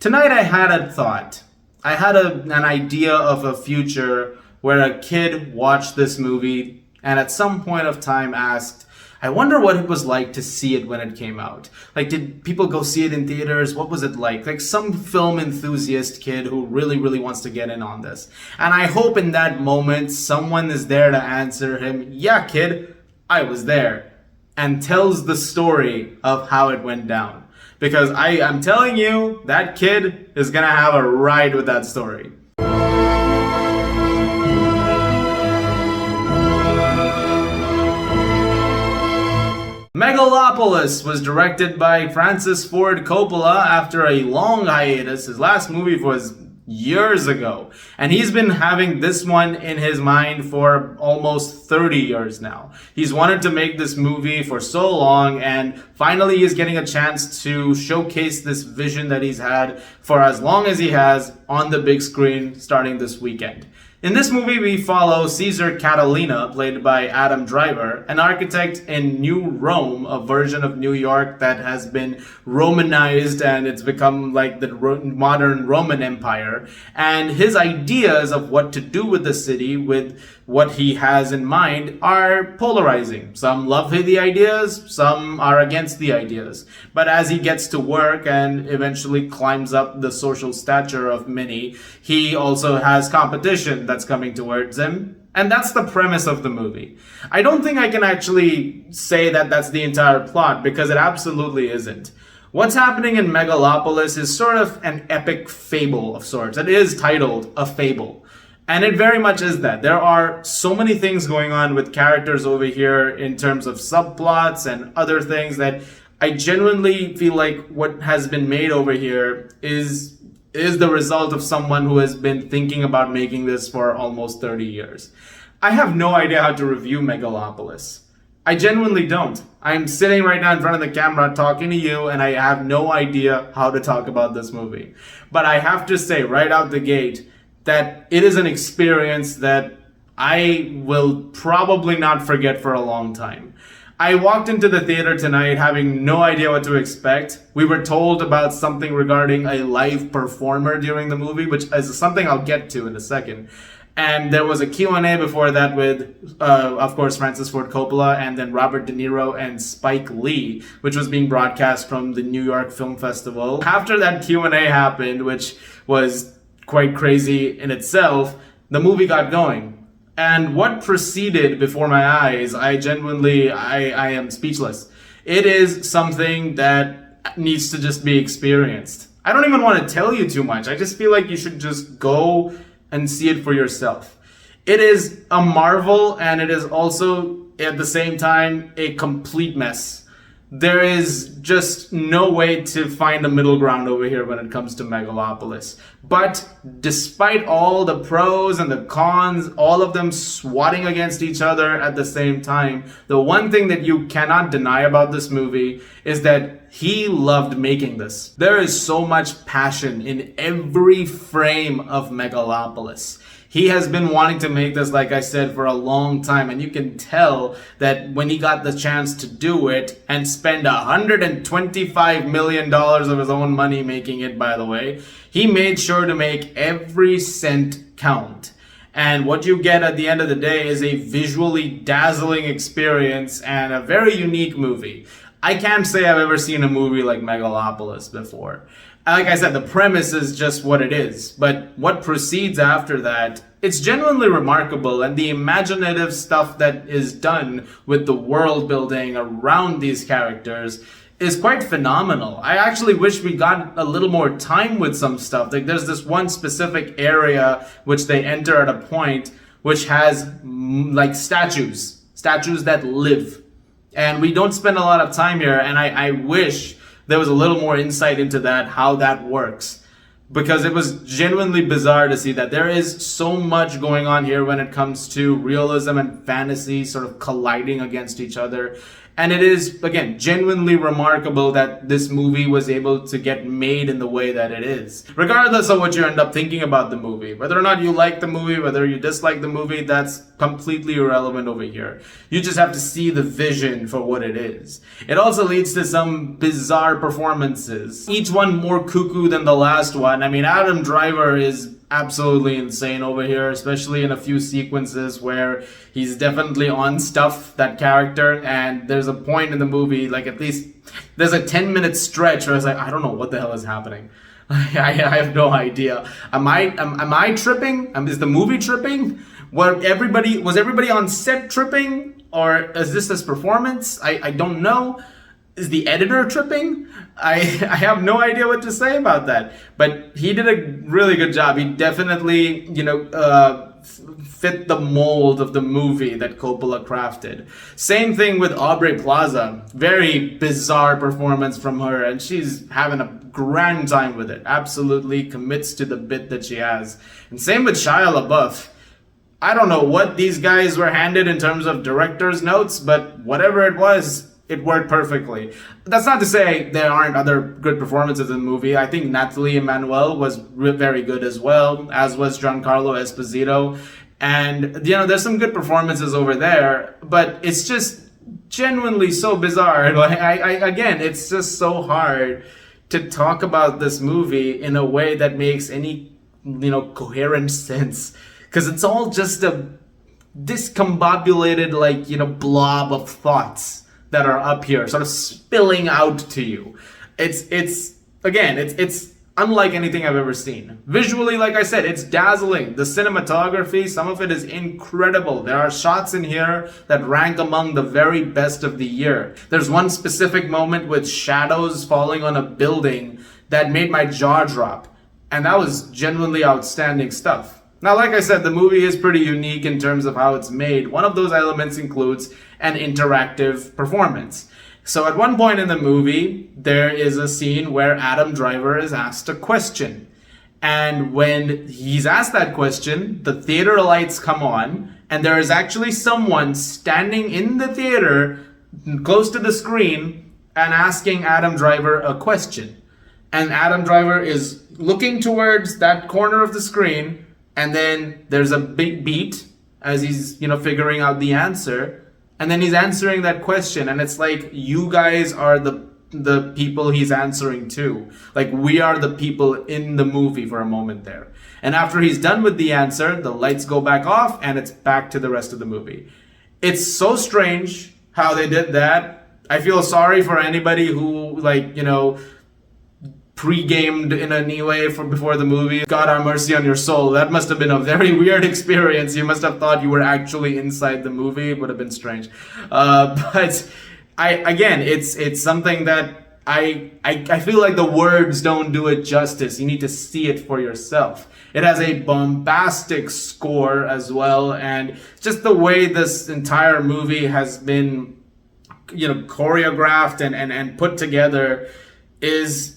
Tonight I had a thought. I had an idea of a future where a kid watched this movie and at some point of time asked, I wonder what it was like to see it when it came out. Like, did people go see it in theaters? What was it like? Like some film enthusiast kid who really wants to get in on this. And I hope in that moment someone is there to answer him, yeah, kid, I was there. And tells the story of how it went down. Because I'm telling you, that kid is gonna have a ride with that story. Megalopolis was directed by Francis Ford Coppola after a long hiatus. His last movie was years ago. And he's been having this one in his mind for almost 30 years now. He's wanted to make this movie for so long, and finally he's getting a chance to showcase this vision that he's had for as long as he has on the big screen starting this weekend. In this movie, we follow Caesar Catalina, played by Adam Driver, an architect in New Rome, a version of New York that has been Romanized and it's become like the modern Roman Empire. And his ideas of what to do with the city, with what he has in mind, are polarizing. Some love the ideas, some are against the ideas. But as he gets to work and eventually climbs up the social stature of many, he also has competition that's coming towards him. And that's the premise of the movie. I don't think I can actually say that that's the entire plot, because it absolutely isn't. What's happening in Megalopolis is sort of an epic fable of sorts. It is titled A Fable. And it very much is that. There are so many things going on with characters over here in terms of subplots and other things that I genuinely feel like what has been made over here is the result of someone who has been thinking about making this for almost 30 years. I have no idea how to review Megalopolis. I genuinely don't. I'm sitting right now in front of the camera talking to you, and I have no idea how to talk about this movie. But I have to say right out the gate that it is an experience that I will probably not forget for a long time. I walked into the theater tonight having no idea what to expect. We were told about something regarding a live performer during the movie, which is something I'll get to in a second. And there was a Q&A before that with, of course, Francis Ford Coppola and then Robert De Niro and Spike Lee, which was being broadcast from the New York Film Festival. After that Q&A happened, which was quite crazy in itself, the movie got going. And what proceeded before my eyes, I am speechless. It is something that needs to just be experienced. I don't even want to tell you too much. I just feel like you should just go and see it for yourself. It is a marvel, and it is also, at the same time, a complete mess. There is just no way to find a middle ground over here when it comes to Megalopolis. But despite all the pros and the cons, all of them swatting against each other at the same time, the one thing that you cannot deny about this movie is that he loved making this. There is so much passion in every frame of Megalopolis. He has been wanting to make this, like I said, for a long time, and you can tell that when he got the chance to do it and spend $125 million of his own money making it, by the way, he made sure to make every cent count. And what you get at the end of the day is a visually dazzling experience and a very unique movie. I can't say I've ever seen a movie like Megalopolis before. Like I said, the premise is just what it is, but what proceeds after that, it's genuinely remarkable, and the imaginative stuff that is done with the world building around these characters is quite phenomenal. I actually wish we got a little more time with some stuff. Like, there's this one specific area which they enter at a point which has like statues that live. And we don't spend a lot of time here, and I wish there was a little more insight into that, how that works. Because it was genuinely bizarre to see that there is so much going on here when it comes to realism and fantasy sort of colliding against each other. And it is, again, genuinely remarkable that this movie was able to get made in the way that it is. Regardless of what you end up thinking about the movie, whether or not you like the movie, whether you dislike the movie, that's completely irrelevant over here. You just have to see the vision for what it is. It also leads to some bizarre performances, each one more cuckoo than the last one. I mean, Adam Driver is absolutely insane over here, especially in a few sequences where he's definitely on stuff, that character, and there's a point in the movie, like at least there's a 10-minute stretch where I was like, I don't know what the hell is happening. I have no idea. Am I tripping? Is the movie tripping? Was everybody on set tripping? Or is this performance? I don't know. Is the editor tripping? I have no idea what to say about that. But he did a really good job. He definitely, fit the mold of the movie that Coppola crafted. Same thing with Aubrey Plaza. Very bizarre performance from her, and she's having a grand time with it. Absolutely commits to the bit that she has. And same with Shia LaBeouf. I don't know what these guys were handed in terms of director's notes, but whatever it was, it worked perfectly. That's not to say there aren't other good performances in the movie. I think Nathalie Emmanuel was very good as well, as was Giancarlo Esposito. And, there's some good performances over there, but it's just genuinely so bizarre. Like, again, it's just so hard to talk about this movie in a way that makes any, coherent sense. Because it's all just a discombobulated, blob of thoughts that are up here, sort of spilling out to you. It's unlike anything I've ever seen. Visually, like I said, it's dazzling. The cinematography, some of it is incredible. There are shots in here that rank among the very best of the year. There's one specific moment with shadows falling on a building that made my jaw drop. And that was genuinely outstanding stuff. Now, like I said, the movie is pretty unique in terms of how it's made. One of those elements includes an interactive performance. So at one point in the movie, there is a scene where Adam Driver is asked a question. And when he's asked that question, the theater lights come on, and there is actually someone standing in the theater close to the screen and asking Adam Driver a question. And Adam Driver is looking towards that corner of the screen, and then there's a big beat as he's, figuring out the answer. And then he's answering that question. And it's like, you guys are the people he's answering to. Like, we are the people in the movie for a moment there. And after he's done with the answer, the lights go back off and it's back to the rest of the movie. It's so strange how they did that. I feel sorry for anybody who, pre-gamed in any way before the movie. God have mercy on your soul. That must have been a very weird experience. You must have thought you were actually inside the movie. It would have been strange. But it's something that I feel like the words don't do it justice. You need to see it for yourself. It has a bombastic score as well, and just the way this entire movie has been, choreographed and put together is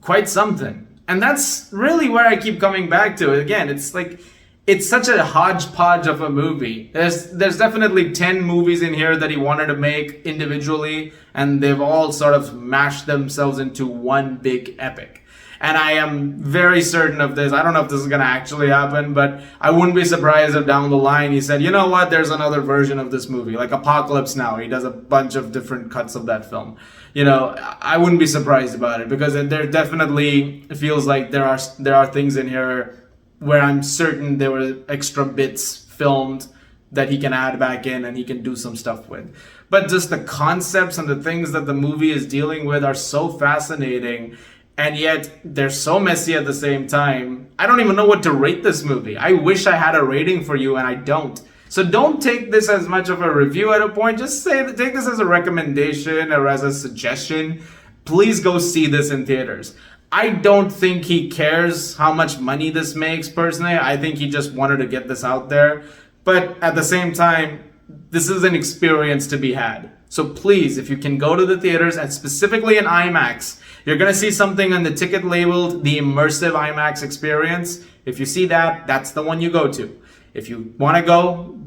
quite something. And that's really where I keep coming back to it. Again, it's such a hodgepodge of a movie. There's definitely 10 movies in here that he wanted to make individually, and they've all sort of mashed themselves into one big epic. And I am very certain of this. I don't know if this is going to actually happen, but I wouldn't be surprised if down the line he said, you know what, there's another version of this movie, like Apocalypse Now. He does a bunch of different cuts of that film. I wouldn't be surprised about it, because there definitely feels like there are things in here where I'm certain there were extra bits filmed that he can add back in and he can do some stuff with. But just the concepts and the things that the movie is dealing with are so fascinating, and yet they're so messy at the same time. I don't even know what to rate this movie. I wish I had a rating for you, and I don't. So don't take this as much of a review at a point. Just take this as a recommendation or as a suggestion. Please go see this in theaters. I don't think he cares how much money this makes, personally. I think he just wanted to get this out there. But at the same time, this is an experience to be had. So please, if you can go to the theaters, and specifically in IMAX, you're going to see something on the ticket labeled the immersive IMAX experience. If you see that, that's the one you go to. If you want to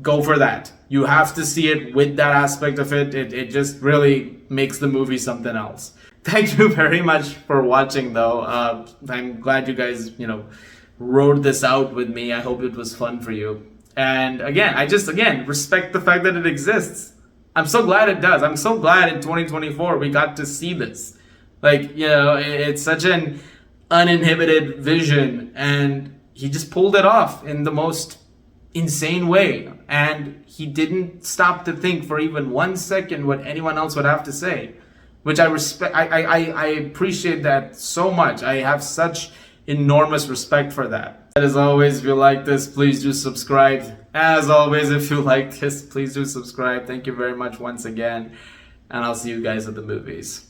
go for that. You have to see it with that aspect of it. It just really makes the movie something else. Thank you very much for watching, though. I'm glad you guys, rode this out with me. I hope it was fun for you. And again, I just, respect the fact that it exists. I'm so glad it does. I'm so glad in 2024 we got to see this. Like, it's such an uninhibited vision, and he just pulled it off in the most insane way. And he didn't stop to think for even 1 second what anyone else would have to say, which I respect. I appreciate that so much. I have such enormous respect for that. As always, if you like this, please do subscribe. As always, if you like this, please do subscribe. Thank you very much once again, and I'll see you guys at the movies.